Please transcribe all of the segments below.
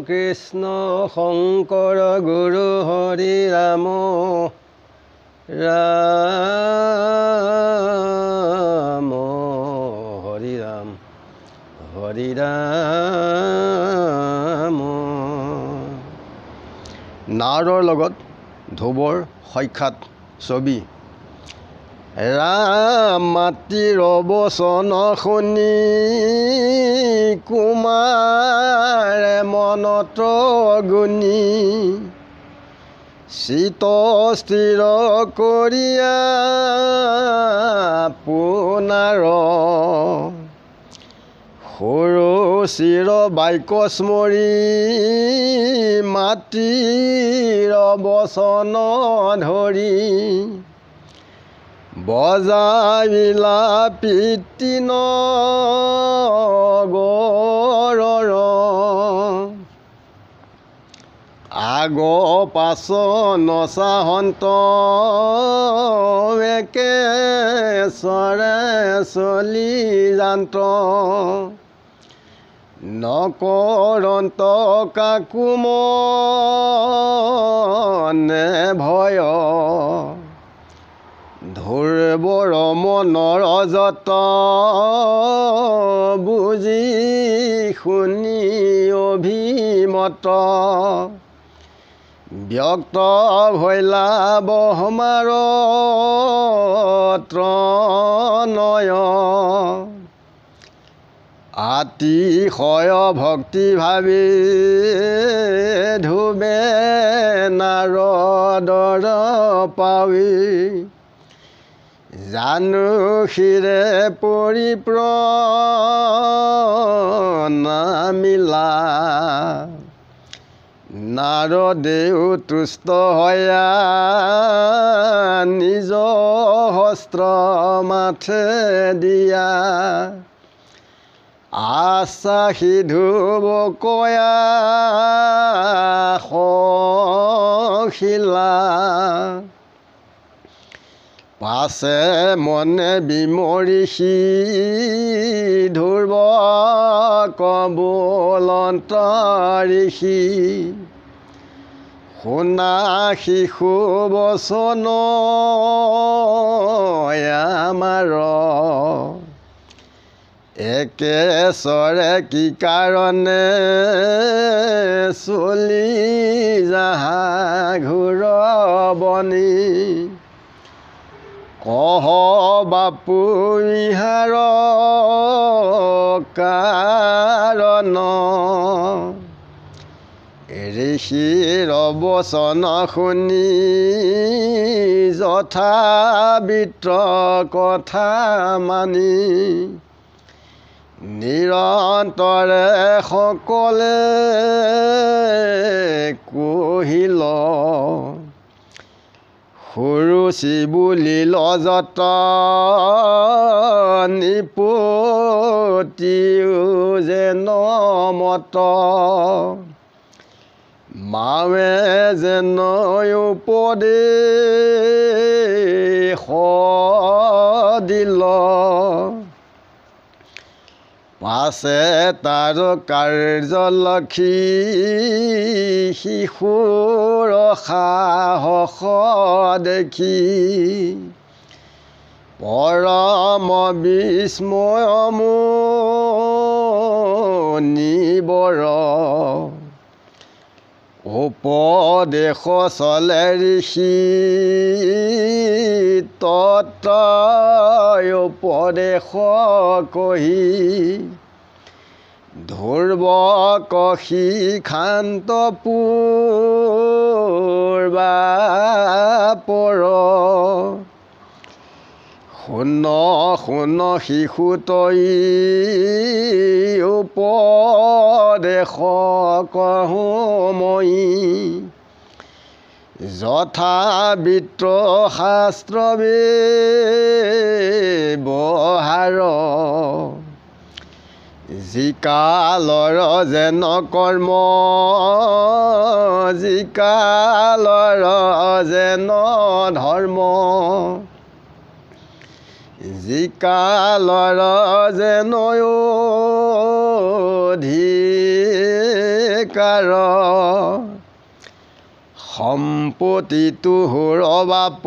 কৃষ্ণ শংকৰ গুৰু হৰি ৰাম ৰাম হৰি ৰাম হৰি ৰাম। নাৰদৰ লগত ধ্ৰুৱৰ সাক্ষাৎ ছবি। ৰাম মাতৃৰ বচন শুনি কুমাৰে মনত গুণি চিত স্থিৰ কৰিয়া পুনৰ সৰু চিৰ বাক্য স্মৰি মাতৃৰ বচন ধৰি বজাইলা পিতৃ নগৰৰ আগ পাছ নচাহন্ত একেচৰে চলি যান্ত নকৰন্ত কাকো মনে ভয় ধ্ৰুৱৰ মনৰ যত বুজি শুনি অভিমত ব্যক্ত ভৈলা ব্ৰহ্মাৰ ত্ৰণয় আতিশয় ভক্তি ভাবি ধ্ৰুৱে নাৰদৰ পাৱি জানু শিৰে পৰিপ্ৰণামিলা নাৰদেও তুষ্ট হয়া নিজ হস্ত্ৰ মাথে দিয়া আশ্বাসী ধ্ৰুৱ কয়া শিলা পাছে মনে বিমৰিষি ধ্ৰুৱ কবলন্ত ঋষি শুনা শিশু বচন আমাৰ একেচৰে কি কাৰণে চলি যাহা ঘূৰ বনি কহ বাপু ইহাৰ কাৰণ ঋষিৰ বচন শুনি যথাবিত্ৰ কথা মানি নিৰন্তৰে সকলে কহিল সুৰুচি বুলিল যত নিপতিও যেন মত মাৱে যেন উপদেশ দিল পাছে তাৰ কাৰ্যলক্ষী শিশুৰ সাহস দেখি পৰম বিস্ময় মুনিবৰ উপদেশ চলে ঋষি তত উপদেশ কহি ধ্ৰুৱ কষি ক্ষান্ত পূৰ্বাপৰ শুন শুন শিশু তই উপদেশ কহোঁ মই যথাবিত্ৰ শাস্ত্ৰ ব্যৱহাৰ যিকালৰ যেন কৰ্ম যিকালৰ যেন ধৰ্ম যিকালৰ যেন অধিক ধিকাৰ সম্পত্তিটো বাপ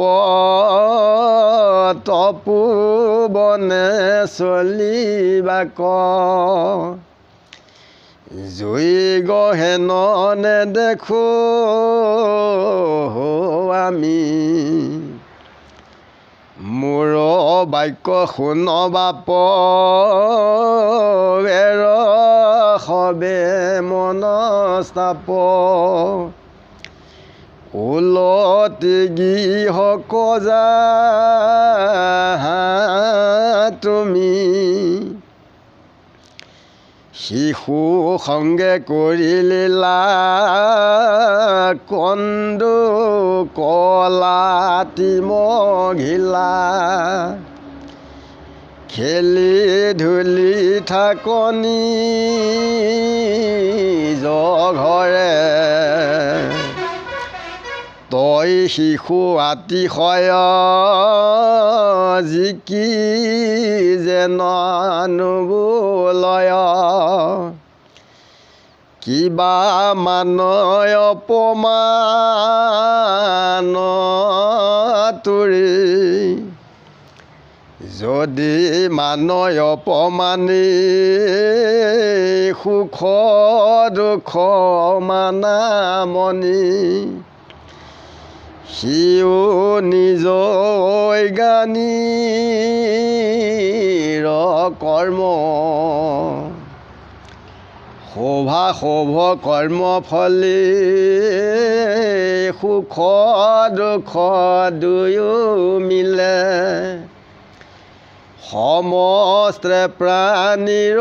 তপোবনে চলিবাক জুই গহেন নেদেখো আমি মোৰ বাক্য শুন বাপ এৰ সবে মনস্তাপ ওলতি গৃহক যা তুমি শিশু সংগে কৰিলা কন্দু কলাতি মঘিলা খেলি ধূলি থাকনি ঘৰে তই শিশু আতিশয় জিকি যেন নুবুলয় কিবা মানয় অপমান তুৰি যদি মানয় অপমানি সুখ দুখ মানামনি সিও নিজ জ্ঞানীৰ কৰ্ম শোভা শোভ কৰ্ম ফলি সুখ দুখ দুয়ো মিলে সমস্তে প্ৰাণীৰ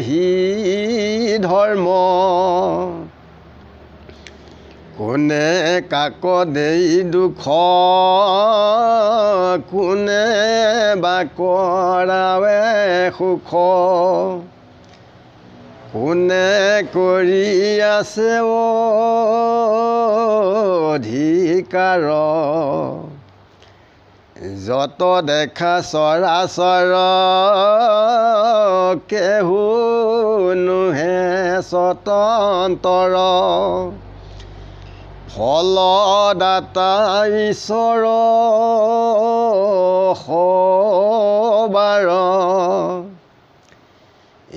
হি ধৰ্ম কোনে কাক দেই দুখ কোনে বা কৰাৱে সুখ কোনে কৰি আছে অধিকাৰ যত দেখা চৰাচৰ কেহু নোহে স্বতন্ত্ৰ ফলদাতা ঈশ্বৰ সবাৰ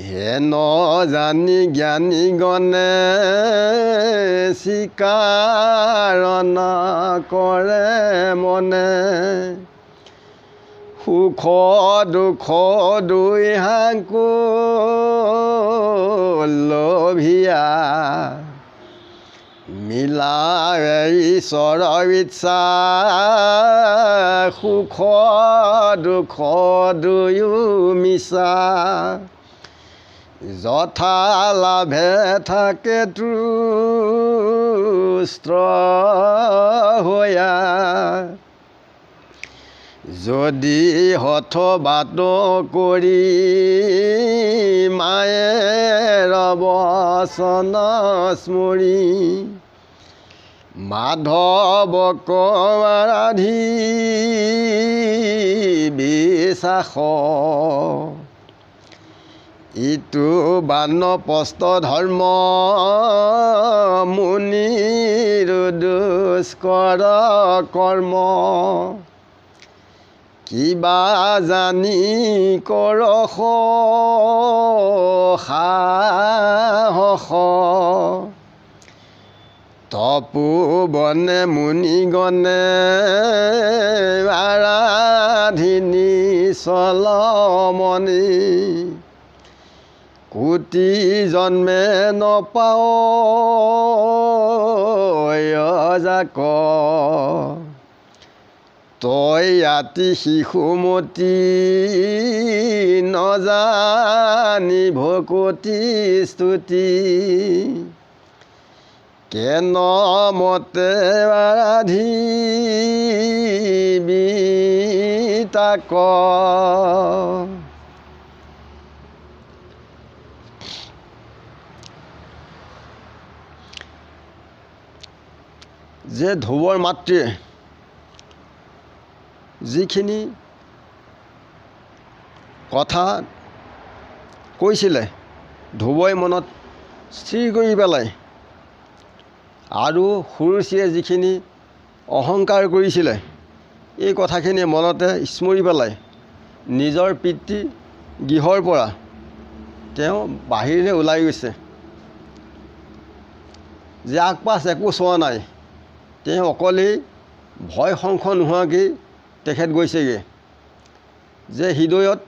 হেন জানি জ্ঞানী গণে স্বীকাৰ নকৰে মনে সুখ দুখ দুই হাকো লোভিয়া মিলাৱে ঈশ্বৰৰ ইচ্ছা সুখ দুখ দুয়ো মিছা যথা লাভে থাকে তুষ্ট হৈয়া যদি হঠ বাট কৰি মায়েৰ বচন স্মৰি মাধৱক আৰাধি বিশ্বাস ইটো বানপ্ৰস্থ ধৰ্ম মুনিৰ দুষ্কৰ কৰ্ম কিবা জানি কৰ সাহস তপোবনে মুনিগণে আৰাধিনী চলমণি কোটি জন্মে নপাও যাক তই আতি শিশুমতী নজানি ভকতি স্তুতি কেন মতে আৰাধিবি তাক যে ধ্ৰুৱৰ মাতৃয়ে যিখিনি কথা কৈছিলে ধ্ৰুৱই মনত স্থিৰ কৰি পেলাই আৰু সৰুচিয়ে যিখিনি অহংকাৰ কৰিছিলে এই কথাখিনি মনতে স্মৰি পেলাই নিজৰ পিতৃ গৃহৰ পৰা তেওঁ বাহিৰলৈ ওলাই গৈছে। যে আগপাছ একো চোৱা নাই, তেওঁ অকলেই ভয় সংশ নোহোৱাকৈ তেখেত গৈছেগৈ। যে হৃদয়ত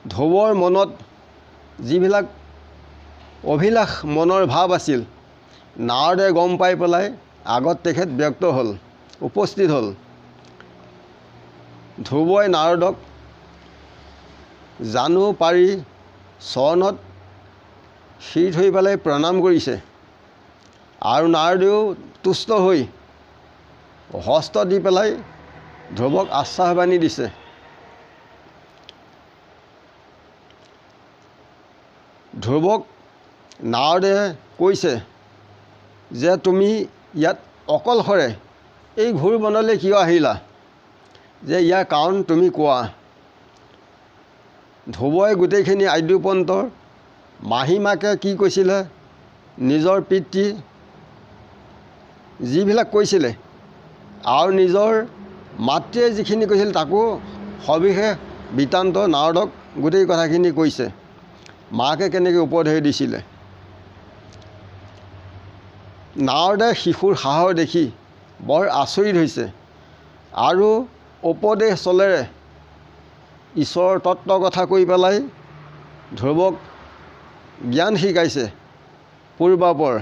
ধ্ৰুৱৰ মনত যিবিলাক অভিলাষ মনৰ ভাৱ আছিল নাৰদে গম পাই পেলাই আগত তেখেত ব্যক্ত হ'ল, উপস্থিত হ'ল। ধ্ৰুৱই নাৰদক জানু পাৰি চৰণত শিৰ থৈ পেলাই প্ৰণাম কৰিছে আৰু নাৰদেও তুষ্ট হৈ হস্ত দি পেলাই ধ্ৰুৱক আশ্বাসবাণী দিছে। ধ্ৰুৱক নাৰদে কৈছে যে তুমি ইয়াত অকলশৰে এই ঘোৰ বনলৈ কিয় আহিলা, যে ইয়াৰ কাৰণ তুমি কোৱা। ধ্ৰুৱই গোটেইখিনি আদ্যোপন্তৰ মাহীমাকে কি কৈছিলে, নিজৰ পিতৃ যিবিলাক কৈছিলে আৰু নিজৰ মাতৃয়ে যিখিনি কৈছিল তাকো সবিশেষ বৃত্তান্ত নাৰদক গোটেই কথাখিনি কৈছে। মাকে কেনেকৈ উপদেশ দিছিলে। নাৰদে শিশুৰ সাহস দেখি বৰ আচৰিত হৈছে আৰু উপদেশ চলেৰে ঈশ্বৰৰ তত্ত্ব কথা কৈ পেলাই ধ্ৰুৱক জ্ঞান শিকাইছে পূৰ্বাপৰ।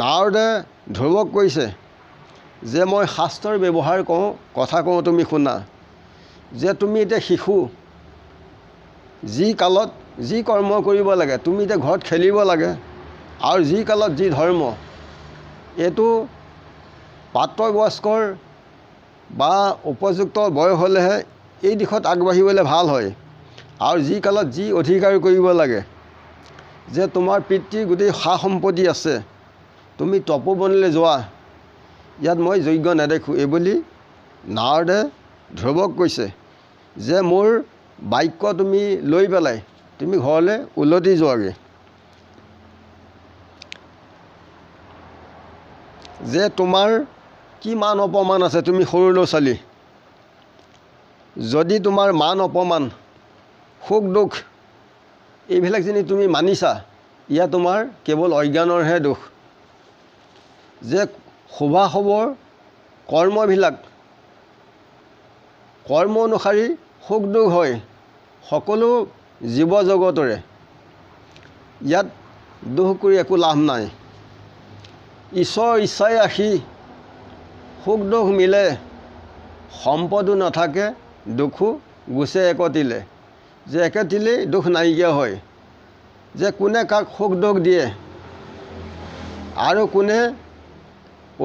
নাৰদে ধ্ৰুৱক কৈছে যে মই শাস্ত্ৰৰ ব্যৱহাৰ কওঁ, কথা কওঁ, তুমি শুনা। যে তুমি এতিয়া শিশু, যি কালত যি কৰ্ম কৰিব লাগে, তুমি এতিয়া ঘৰত খেলিব লাগে আৰু যি কালত যি ধৰ্ম, এইটো প্ৰাপ্তবয়স্কৰ বা উপযুক্ত বয়স হ'লেহে এই দিশত আগবাঢ়িবলৈ ভাল হয়। আৰু যি কালত যি অধিকাৰ কৰিব লাগে, যে তোমাৰ পিতৃৰ গোটেই সা সম্পত্তি আছে, তুমি তপোবনলৈ যোৱা, ইয়াত মই যোগ্য নেদেখোঁ। এইবুলি নাৰদে ধ্ৰুৱক কৈছে যে মোৰ বাক্য তুমি লৈ পেলাই তুমি ঘৰলৈ উলটি যোৱাগৈ। যে তোমাৰ কি মান অপমান আছে, তুমি সৰু ল'ৰা ছোৱালী, যদি তোমাৰ মান অপমান সুখ দুখ এইবিলাক যদি তুমি মানিছা, ইয়া তোমাৰ কেৱল অজ্ঞানৰহে দোষ। যে শুভাশুভৰ কৰ্মবিলাক কৰ্ম অনুসাৰী সুখ দুখ হয় সকলো জীৱ জগতৰে, ইয়াত দোষ কৰি একো লাভ নাই। ঈশ্বৰৰ ইচ্ছাই আহি সুখ দুখ মিলে, সম্পদো নাথাকে দুখো গুচে একতিলে। যে একেতিলেই দুখ নাইকিয়া হয়। যে কোনে কাক সুখ দুখ দিয়ে আৰু কোনে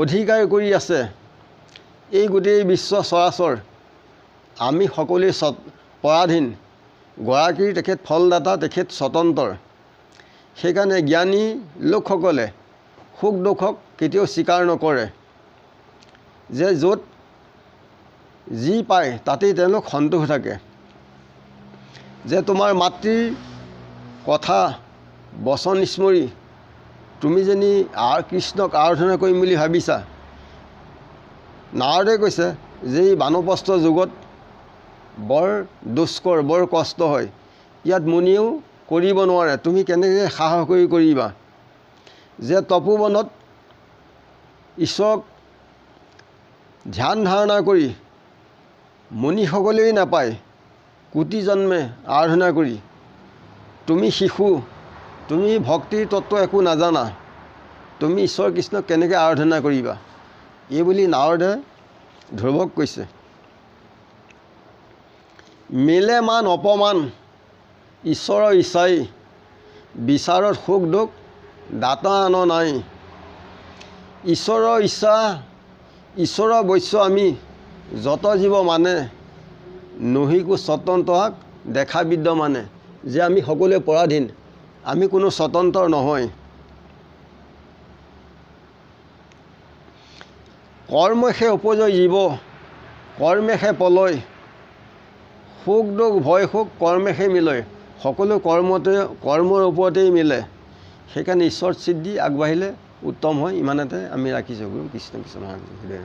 অধিকাৰ কৰি আছে, এই গোটেই বিশ্ব চৰাচৰ আমি সকলোৱে পৰাধীন। গৰাকীৰ তেখেত ফলদাতা, তেখেত স্বতন্ত্ৰ। সেইকাৰণে জ্ঞানী লোকসকলে সুখ দুখক কেতিয়াও স্বীকাৰ নকৰে। যে য'ত যি পায় তাতেই তেওঁলোক সন্তোষ থাকে। যে তোমাৰ মাতৃৰ কথা বচন স্মৰি তুমি যেনি কৃষ্ণক আৰাধনা কৰিম বুলি ভাবিছা। নাৰদে কৈছে যে এই বানপ্ৰস্থ যুগত বৰ দুষ্কৰ, বৰ কষ্ট হয়, ইয়াত মুনিয়েও কৰিব নোৱাৰে, তুমি কেনেকৈ সাহস কৰি কৰিবা। যে তপোবনত ঈশ্বৰক ধ্যান ধাৰণা কৰি মুনিসকলেই নাপায়, কোটি জন্মে আৰাধনা কৰি তুমি শিশু, তুমি ভক্তিৰ তত্ত্ব একো নাজানা, তুমি ঈশ্বৰ কৃষ্ণক কেনেকৈ আৰাধনা কৰিবা। এইবুলি নাৰদে ধ্ৰুৱক কৈছে। মিলে মান অপমান ঈশ্বৰৰ ইচ্ছাই, বিচাৰত সুখ দুখ দাতা আন নাই। ঈশ্বৰৰ ইচ্ছা, ঈশ্বৰৰ বৈশ্য আমি যত জীৱ মানে, নহিকো স্বতন্ত্ৰক দেখা বিদ্যমানে। যে আমি সকলোৱে পৰাধীন, আমি কোনো স্বতন্ত্ৰ নহয়। কৰ্মশে উপজয় জীৱ, কৰ্মেশে পলয়, সুখ দুখ ভয় সুখ কৰ্মেহে মিলয়, সকলো কৰ্মৰ ওপৰতেই মিলে। সেইকাৰণে ঈশ্বৰ সিদ্ধি আগবাঢ়িলে উত্তম হয়। ইমানতে আমি ৰাখিছোঁ। গুৰু কৃষ্ণ কৃষ্ণ মহাৰাজ হৃদয়।